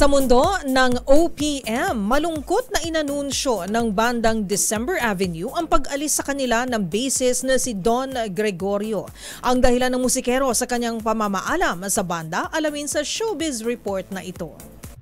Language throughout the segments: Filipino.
Sa mundo ng OPM, malungkot na inanunsyo ng bandang December Avenue ang pag-alis sa kanila ng bassist na si Don Gregorio. Ang dahilan ng musikero sa kanyang pamamaalam sa banda, alamin sa Showbiz Report na ito.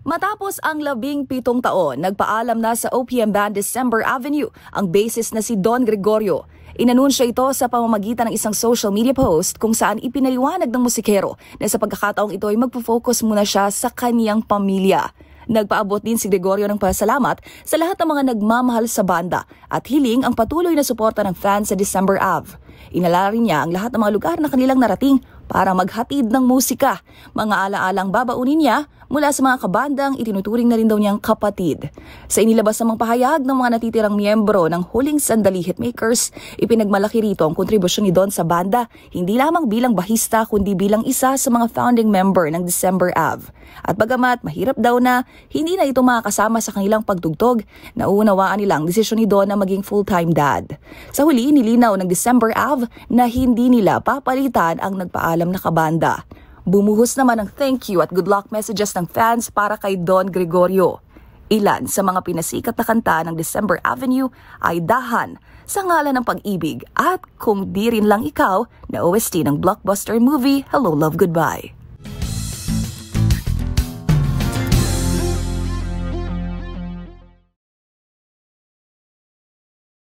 Matapos ang 17 taon, nagpaalam na sa OPM band December Avenue ang bassist na si Don Gregorio. Inanunsyo ito sa pamamagitan ng isang social media post kung saan ipinaliwanag ng musikero na sa pagkakataong ito ay magpo-focus muna siya sa kaniyang pamilya. Nagpaabot din si Gregorio ng pasalamat sa lahat ng mga nagmamahal sa banda at hiling ang patuloy na suporta ng fans sa December Ave. Inalala rin niya ang lahat ng mga lugar na kanilang narating para maghatid ng musika. Mga alaalang babaunin niya mula sa mga kabandang itinuturing na rin daw niyang kapatid. Sa inilabas namang pahayag ng mga natitirang miyembro ng Huling Sandali Hitmakers, ipinagmalaki rito ang kontribusyon ni Don sa banda, hindi lamang bilang bahista kundi bilang isa sa mga founding member ng December Ave. At bagamat mahirap daw na hindi na ito makakasama sa kanilang pagtugtog, nauunawaan nilang desisyon ni Don na maging full-time dad. Sa huli, nilinaw ng December Ave na hindi nila papalitan ang nagpaalam na kabanda. Bumuhos naman ng thank you at good luck messages ng fans para kay Don Gregorio. Ilan sa mga pinasikat na kanta ng December Avenue ay Dahan, Sa Ngalan ng Pag-ibig at Kung Di Rin Lang Ikaw na OST ng blockbuster movie Hello Love Goodbye.